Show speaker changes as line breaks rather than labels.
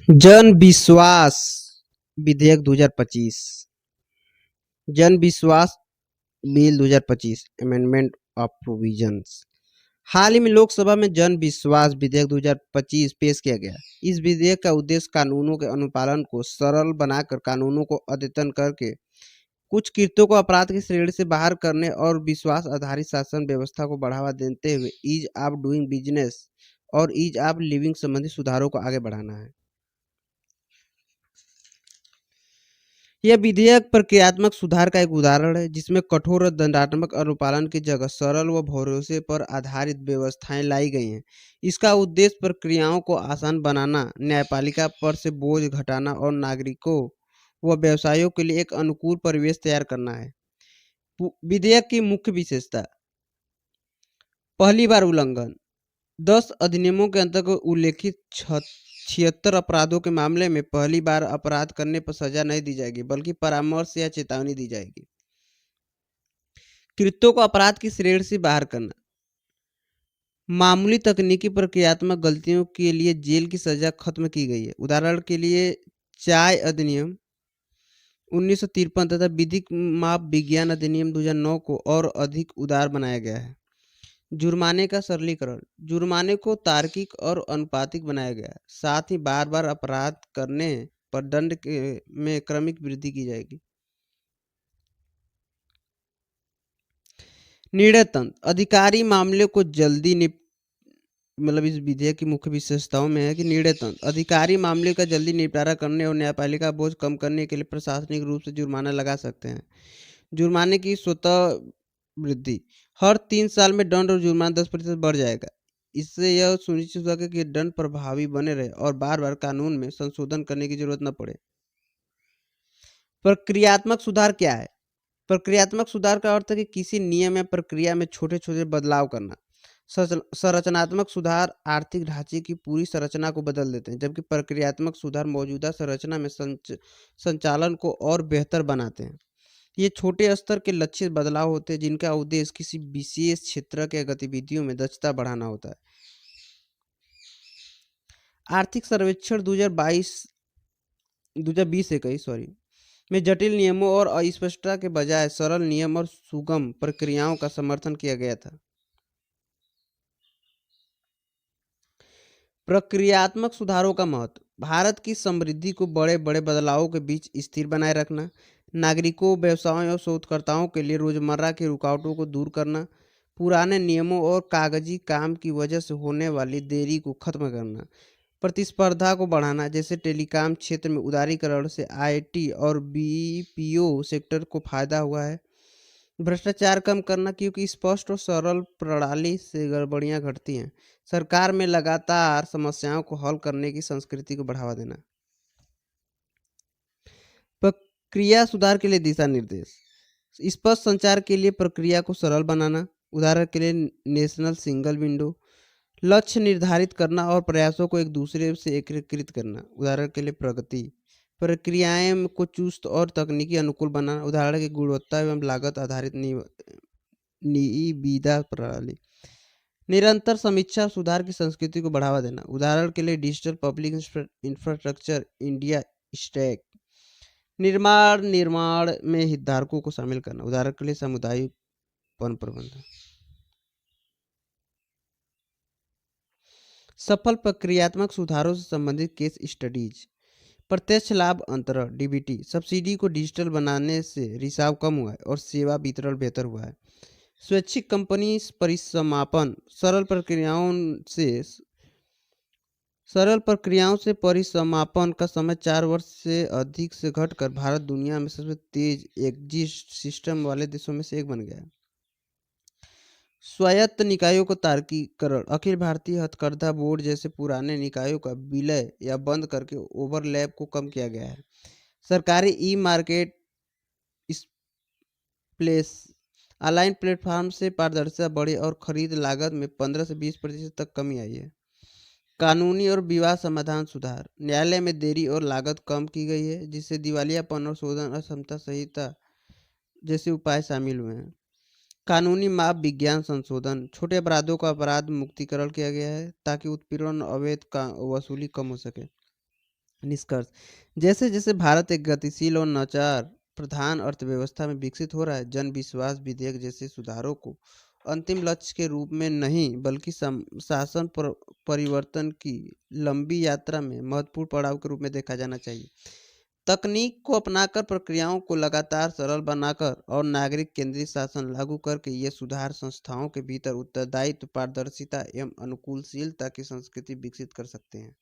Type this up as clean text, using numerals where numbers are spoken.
जन विश्वास विधेयक 2025। जन विश्वास बिल 2025 अमेंडमेंट ऑफ प्रोविजंस। हाल ही में लोकसभा में जन विश्वास विधेयक 2025 पेश किया गया। इस विधेयक का उद्देश्य कानूनों के अनुपालन को सरल बनाकर कानूनों को अद्यतन करके कुछ कृत्यों को अपराध की श्रेणी से बाहर करने और विश्वास आधारित शासन व्यवस्था को बढ़ावा देते हुए ईज ऑफ डूइंग बिजनेस और ईज ऑफ लिविंग संबंधी सुधारों को आगे बढ़ाना है। यह विधेयक प्रक्रियात्मक सुधार का एक उदाहरण है जिसमें कठोर और दंडात्मक अनुपालन की जगह सरल व भरोसे पर आधारित व्यवस्थाएं लाई गई हैं। इसका उद्देश्य प्रक्रियाओं को आसान बनाना, न्यायपालिका पर से बोझ घटाना और नागरिकों व व्यवसायियों के लिए एक अनुकूल परिवेश तैयार करना है। विधेयक की मुख्य विशेषता: पहली बार उल्लंघन: 10 अधिनियमों के अंतर्गत उल्लेखित 76 अपराधों के मामले में पहली बार अपराध करने पर सजा नहीं दी जाएगी बल्कि परामर्श या चेतावनी दी जाएगी। कृत्यों को अपराध की श्रेणी से बाहर करना: मामूली तकनीकी प्रक्रियात्मक गलतियों के लिए जेल की सजा खत्म की गई है। उदाहरण के लिए चाय अधिनियम 1953 तथा विधिक माप विज्ञान अधिनियम 2009 को और अधिक उदार बनाया गया है। जुर्माने का सरलीकरण: जुर्माने को तार्किक और अनुपातिक बनाया गया है। साथ ही बार बार अपराध करने पर दंड में क्रमिक वृद्धि की जाएगी। निर्णय तंत्र: अधिकारी मामले को जल्दी इस विधेयक की मुख्य विशेषताओं में है कि निर्णय तंत्र अधिकारी मामले का जल्दी निपटारा करने और न्यायपालिका बोझ कम करने के लिए प्रशासनिक रूप से जुर्माना लगा सकते हैं। जुर्माने की स्वतः वृद्धि: हर 3 साल में दंड और जुर्माना 10% बढ़ जाएगा। इससे यह सुनिश्चित होगा कि दंड प्रभावी बने रहे और बार बार कानून में संशोधन करने की जरूरत न पड़े। प्रक्रियात्मक सुधार क्या है? प्रक्रियात्मक सुधार का अर्थ है कि किसी नियम या प्रक्रिया में छोटे छोटे बदलाव करना। संरचनात्मक सुधार आर्थिक ढांचे की पूरी संरचना को बदल देते हैं, जबकि प्रक्रियात्मक सुधार मौजूदा संरचना में संचालन को और बेहतर बनाते हैं। ये छोटे स्तर के लक्षित बदलाव होते हैं जिनका उद्देश्य किसी विशेष क्षेत्र के गतिविधियों में दक्षता बढ़ाना होता है। आर्थिक सर्वेक्षण 2020-21 में जटिल नियमों और अस्पष्टता के बजाय सरल नियम और सुगम प्रक्रियाओं का समर्थन किया गया था। प्रक्रियात्मक सुधारों का महत्व: भारत की समृद्धि को बड़े बड़े बदलावों के बीच स्थिर बनाए रखना, नागरिकों, व्यवसायों और शोधकर्ताओं के लिए रोजमर्रा की रुकावटों को दूर करना, पुराने नियमों और कागजी काम की वजह से होने वाली देरी को खत्म करना, प्रतिस्पर्धा को बढ़ाना, जैसे टेलीकॉम क्षेत्र में उदारीकरण से आईटी और बीपीओ सेक्टर को फायदा हुआ है। भ्रष्टाचार कम करना, क्योंकि स्पष्ट और सरल प्रणाली से गड़बड़ियां घटती हैं। सरकार में लगातार समस्याओं को हल करने की संस्कृति को बढ़ावा देना। प्रक्रिया सुधार के लिए दिशा निर्देश: स्पष्ट संचार के लिए प्रक्रिया को सरल बनाना। उदाहरण के लिए नेशनल सिंगल विंडो, लक्ष्य निर्धारित करना और प्रयासों को एक दूसरे से एकीकृत करना। उदाहरण के लिए प्रगति, प्रक्रियाएं को चुस्त और तकनीकी अनुकूल बनाना। उदाहरण की गुणवत्ता एवं लागत आधारित निविदा प्रणाली। निरंतर समीक्षा सुधार की संस्कृति को बढ़ावा देना। उदाहरण के लिए digital public infrastructure India stack. निर्माण में हितधारकों को शामिल करना। उदाहरण के लिए सामुदायिक वन प्रबंधन। सफल प्रक्रियात्मक सुधारों से संबंधित केस स्टडीज: प्रत्यक्ष लाभ अंतरण डीबीटी, सब्सिडी को डिजिटल बनाने से रिसाव कम हुआ है और सेवा वितरण बेहतर हुआ है। स्वैच्छिक कंपनी परिसमापन, सरल प्रक्रियाओं से परिसमापन का समय 4 वर्ष से अधिक से घटकर भारत दुनिया में सबसे तेज एग्जिट सिस्टम वाले देशों में से एक बन गया है। स्वायत्त निकायों को तार्किकरण, अखिल भारतीय हथकरघा बोर्ड जैसे पुराने निकायों का विलय या बंद करके ओवरलैप को कम किया गया है। सरकारी ई मार्केट प्लेस ऑनलाइन प्लेटफॉर्म से पारदर्शिता बढ़ी और खरीद लागत में 15 से 20% तक कमी आई है। कानूनी और विवाद समाधान सुधार, न्यायालय में देरी और लागत कम की गई है, जिससे दिवालियापन और शोधन अक्षमता संहिता जैसे उपाय शामिल हुए हैं। कानूनी माप विज्ञान संशोधन, छोटे अपराधों का अपराध मुक्तिकरण किया गया है ताकि उत्पीड़न और अवैध का वसूली कम हो सके। निष्कर्ष, जैसे जैसे भारत एक गतिशील और नवाचार प्रधान अर्थव्यवस्था में विकसित हो रहा है, जन विश्वास विधेयक जैसे सुधारों को अंतिम लक्ष्य के रूप में नहीं बल्कि शासन परिवर्तन की लंबी यात्रा में महत्वपूर्ण पड़ाव के रूप में देखा जाना चाहिए। तकनीक को अपनाकर प्रक्रियाओं को लगातार सरल बनाकर और नागरिक केंद्रित शासन लागू करके ये सुधार संस्थाओं के भीतर उत्तरदायित्व, पारदर्शिता एवं अनुकूलशीलता की संस्कृति विकसित कर सकते हैं।